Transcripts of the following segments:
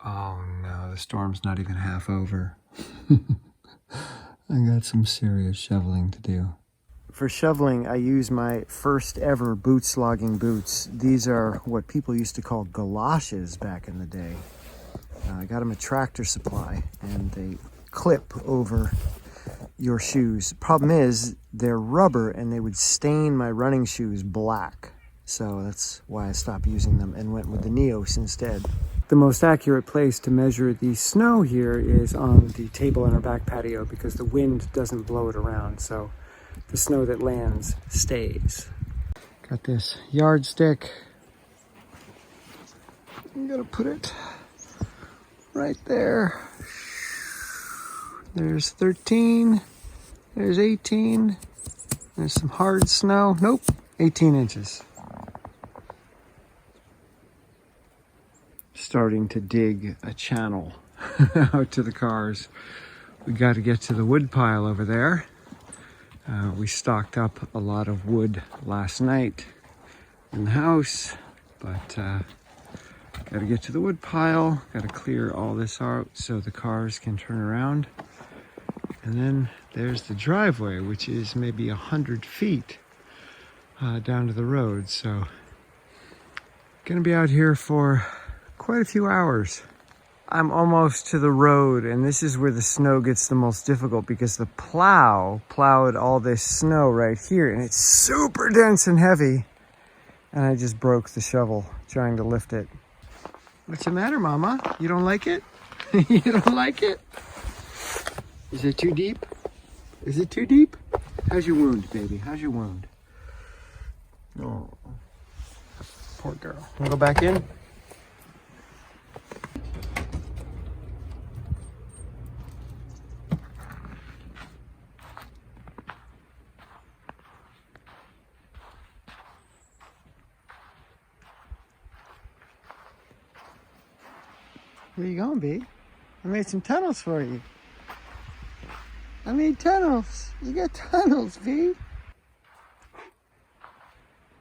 Oh no, the storm's not even half over. I got some serious shoveling to do. For shoveling, I use my first ever boot slogging boots. These are what people used to call galoshes back in the day. I got them at Tractor Supply, and they clip over your shoes. Problem is, they're rubber, and they would stain my running shoes black. So that's why I stopped using them and went with the Neos instead. The most accurate place to measure the snow here is on the table in our back patio because the wind doesn't blow it around, so the snow that lands stays. Got this yardstick. I'm gonna put it right there. There's 13, there's 18, there's some hard snow. Nope, 18 inches. Starting to dig a channel out to the cars. We got to get to the wood pile over there. We stocked up a lot of wood last night in the house, but got to get to the wood pile, got to clear all this out so the cars can turn around. And then there's the driveway, which is maybe 100 feet down to the road. So gonna be out here for quite a few hours. I'm almost to the road, and this is where the snow gets the most difficult because the plow plowed all this snow right here, and it's super dense and heavy. And I just broke the shovel trying to lift it. What's the matter, Mama? You don't like it? You don't like it? Is it too deep? Is it too deep? How's your wound, baby? How's your wound? Oh, poor girl. Wanna go back in? Where you going, B? I made some tunnels for you. I made tunnels. You got tunnels, B.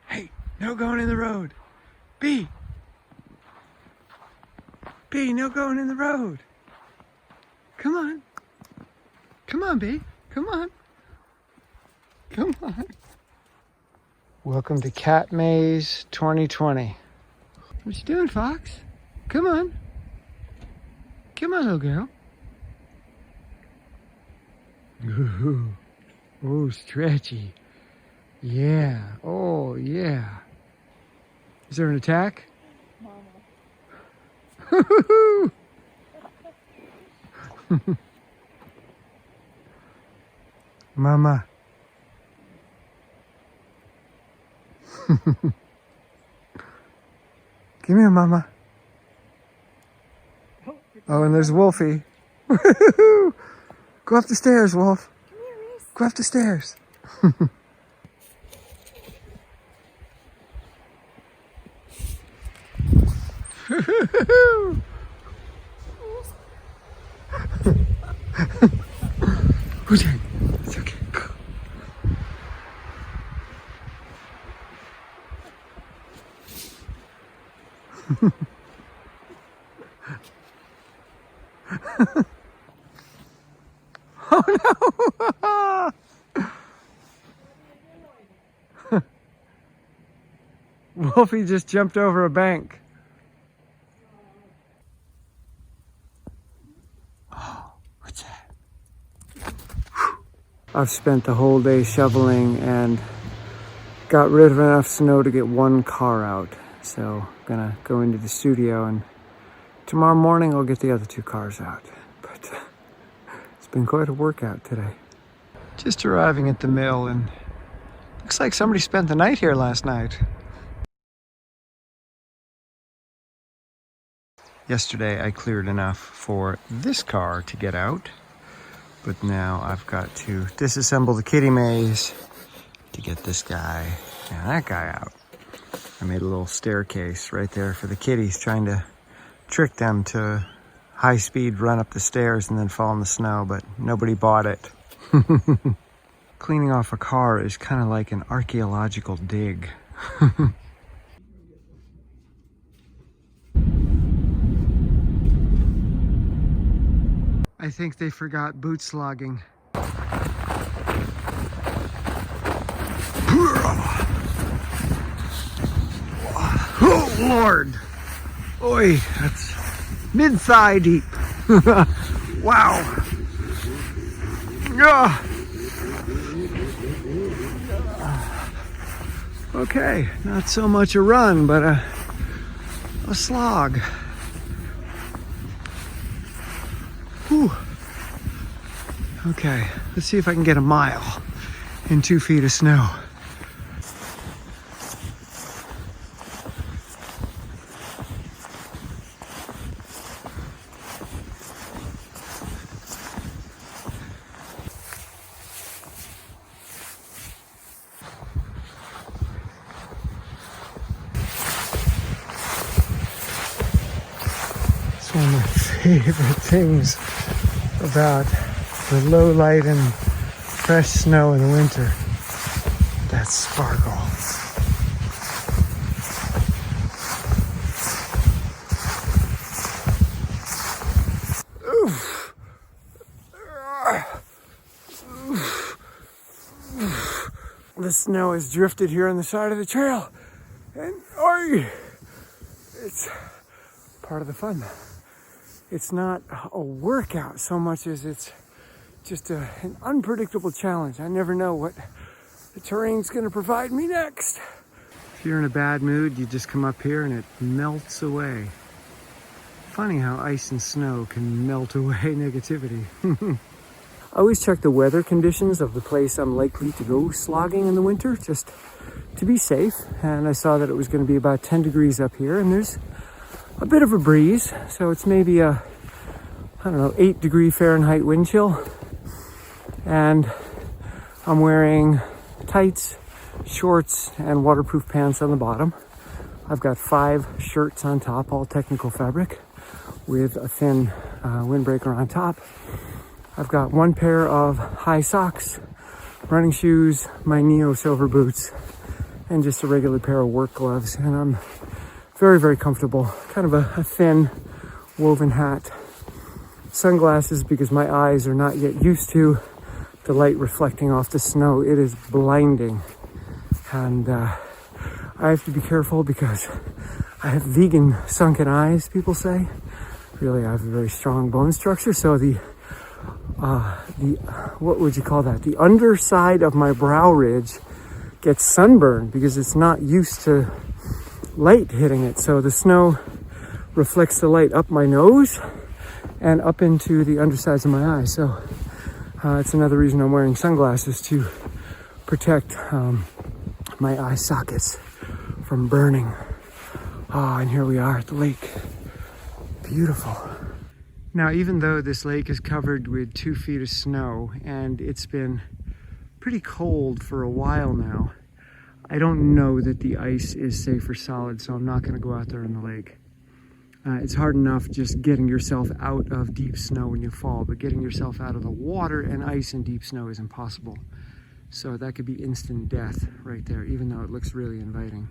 Hey, no going in the road. B. B, no going in the road. Come on. Come on, B. Come on. Come on. Welcome to Cat Maze 2020. What you doing, Fox? Come on. Come on, little girl. Ooh, oh, stretchy. Yeah. Oh, yeah. Is there an attack? Mama. Mama. Come here, Mama. Oh, and there's Wolfie. Go up the stairs, Wolf. Go up the stairs. Okay, it's okay. Go. Oh no! Wolfie just jumped over a bank. Oh, what's that? I've spent the whole day shoveling and got rid of enough snow to get one car out. So I'm gonna go into the studio, and tomorrow morning I'll get the other two cars out. But it's been quite a workout today. Just arriving at the mill, and looks like somebody spent the night here last night. Yesterday I cleared enough for this car to get out, but now I've got to disassemble the kitty maze to get this guy and that guy out. I made a little staircase right there for the kitties, trying to trick them to high speed run up the stairs and then fall in the snow, but nobody bought it. Cleaning off a car is kind of like an archaeological dig. I think they forgot boot slogging. Oh, Lord. Oi, that's mid-thigh deep. Wow. Okay, not so much a run, but a slog. Whew. Okay, let's see if I can get a mile in 2 feet of snow. It's one of my favorite things about the low light and fresh snow in the winter. That sparkle. Oof. The snow has drifted here on the side of the trail, and it's part of the fun. It's not a workout so much as it's just an unpredictable challenge. I never know what the terrain's going to provide me next. If you're in a bad mood, you just come up here and it melts away. Funny how ice and snow can melt away negativity. I always check the weather conditions of the place I'm likely to go slogging in the winter, just to be safe. And I saw that it was going to be about 10 degrees up here, and there's a bit of a breeze, so it's maybe a, 8-degree Fahrenheit wind chill. And I'm wearing tights, shorts, and waterproof pants on the bottom. I've got 5 shirts on top, all technical fabric, with a thin windbreaker on top. I've got 1 pair of high socks, running shoes, my Neo silver boots, and just a regular pair of work gloves. And I'm very, very comfortable. Kind of a thin woven hat. Sunglasses because my eyes are not yet used to the light reflecting off the snow. It is blinding. And I have to be careful because I have vegan sunken eyes, people say. Really, I have a very strong bone structure. So the what would you call that? The underside of my brow ridge gets sunburned because it's not used to light hitting it. So the snow reflects the light up my nose and up into the undersides of my eyes. So it's another reason I'm wearing sunglasses, to protect my eye sockets from burning. And here we are at the lake. Beautiful. Now, even though this lake is covered with 2 feet of snow and it's been pretty cold for a while now, I don't know that the ice is safe or solid, so I'm not going to go out there in the lake. It's hard enough just getting yourself out of deep snow when you fall, but getting yourself out of the water and ice in deep snow is impossible. So that could be instant death right there, even though it looks really inviting.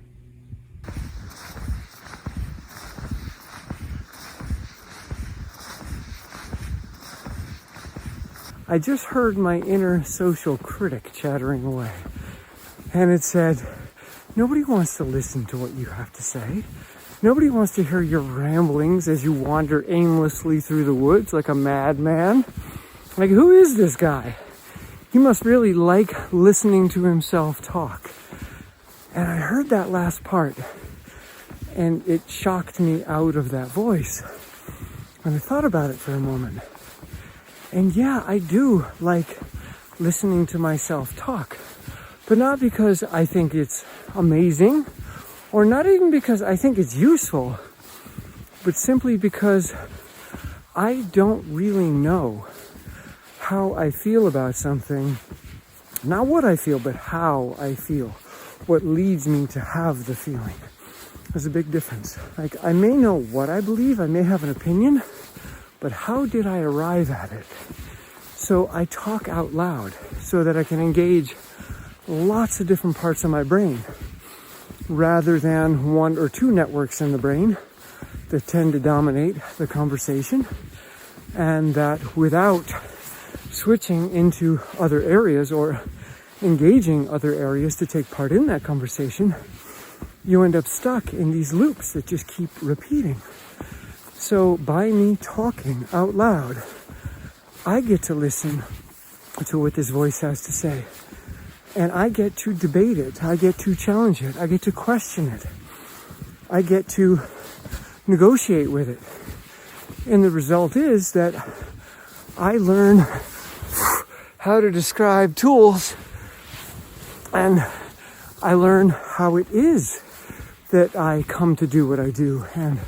I just heard my inner social critic chattering away. And it said, nobody wants to listen to what you have to say. Nobody wants to hear your ramblings as you wander aimlessly through the woods like a madman. Like, who is this guy? He must really like listening to himself talk. And I heard that last part, and it shocked me out of that voice. And I thought about it for a moment. And yeah, I do like listening to myself talk, but not because I think it's amazing, or not even because I think it's useful, but simply because I don't really know how I feel about something. Not what I feel, but how I feel. What leads me to have the feeling. There's a big difference. Like, I may know what I believe, I may have an opinion, but how did I arrive at it? So I talk out loud so that I can engage lots of different parts of my brain rather than 1 or 2 networks in the brain that tend to dominate the conversation. and that without switching into other areas or engaging other areas to take part in that conversation, you end up stuck in these loops that just keep repeating. So by me talking out loud, I get to listen to what this voice has to say. And I get to debate it. I get to challenge it. I get to question it. I get to negotiate with it. And the result is that I learn how to describe tools, and I learn how it is that I come to do what I do, and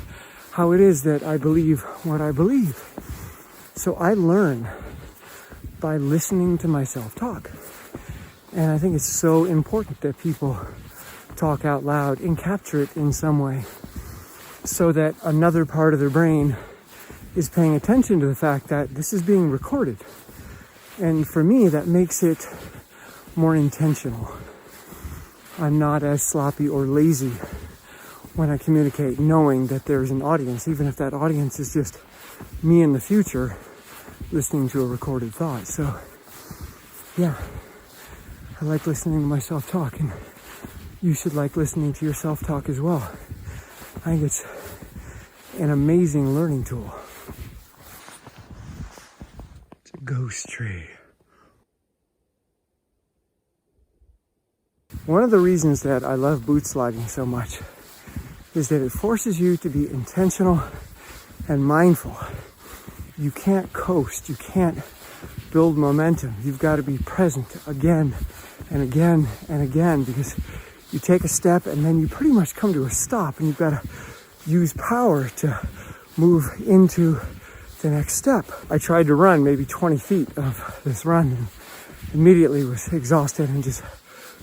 how it is that I believe what I believe. So I learn by listening to myself talk. And I think it's so important that people talk out loud and capture it in some way, so that another part of their brain is paying attention to the fact that this is being recorded. And for me, that makes it more intentional. I'm not as sloppy or lazy when I communicate, knowing that there's an audience, even if that audience is just me in the future listening to a recorded thought. So yeah, I like listening to myself talk, and you should like listening to yourself talk as well. I think it's an amazing learning tool. It's a ghost tree. One of the reasons that I love boot slogging so much is that it forces you to be intentional and mindful. You can't coast. You can't build momentum. You've got to be present again and again and again, because you take a step and then you pretty much come to a stop, and you've got to use power to move into the next step. I tried to run maybe 20 feet of this run and immediately was exhausted and just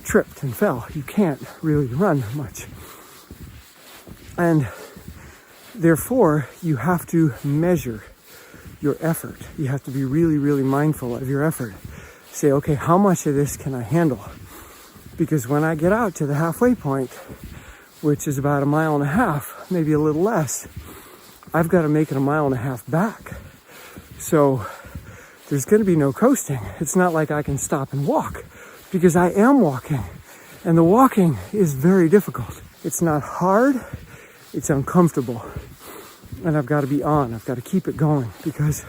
tripped and fell. You can't really run much. And therefore, you have to measure your effort. You have to be really, really mindful of your effort. Say, okay, how much of this can I handle? Because when I get out to the halfway point, which is about 1.5 miles, maybe a little less, I've got to make it 1.5 miles back. So there's going to be no coasting. It's not like I can stop and walk, because I am walking, and the walking is very difficult. It's not hard, it's uncomfortable, and I've got to be on. I've got to keep it going, because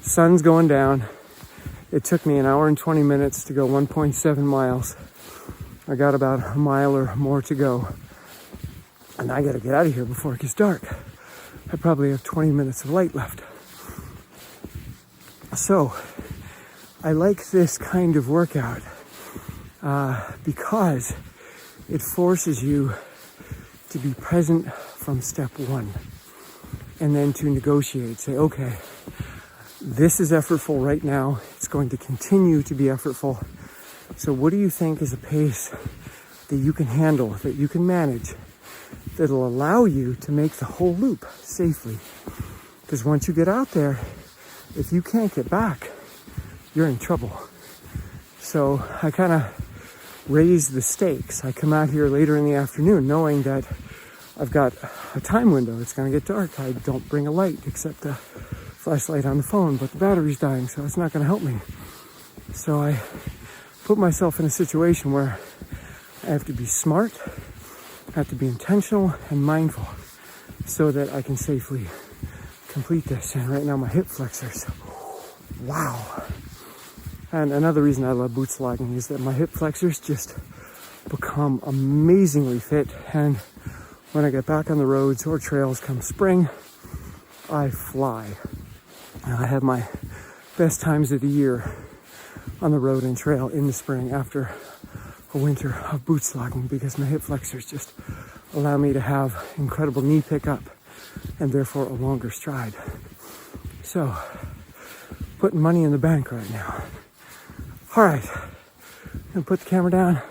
the sun's going down. It took me 1 hour and 20 minutes to go 1.7 miles. I got about 1 mile or more to go, and I got to get out of here before it gets dark. I probably have 20 minutes of light left. So I like this kind of workout because it forces you to be present from step one, and then to negotiate. Say, okay, this is effortful right now. It's going to continue to be effortful. So what do you think is a pace that you can handle, that you can manage, that'll allow you to make the whole loop safely? Because once you get out there, if you can't get back, you're in trouble. So I kind of raise the stakes. I come out here later in the afternoon knowing that I've got a time window. It's going to get dark. I don't bring a light except a flashlight on the phone, but the battery's dying, so it's not going to help me. So I put myself in a situation where I have to be smart, I have to be intentional and mindful, so that I can safely complete this. And right now my hip flexors, wow. And another reason I love boot slogging is that my hip flexors just become amazingly fit. And when I get back on the roads or trails come spring, I fly. And I have my best times of the year on the road and trail in the spring after a winter of boot slogging, because my hip flexors just allow me to have incredible knee pickup and therefore a longer stride. So, putting money in the bank right now. All right, I'm gonna put the camera down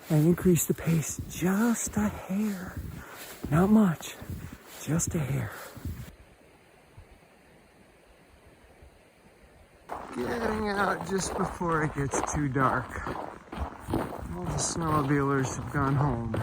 and increase the pace just a hair. Not much, just a hair. Getting out just before it gets too dark. All the snowmobilers have gone home.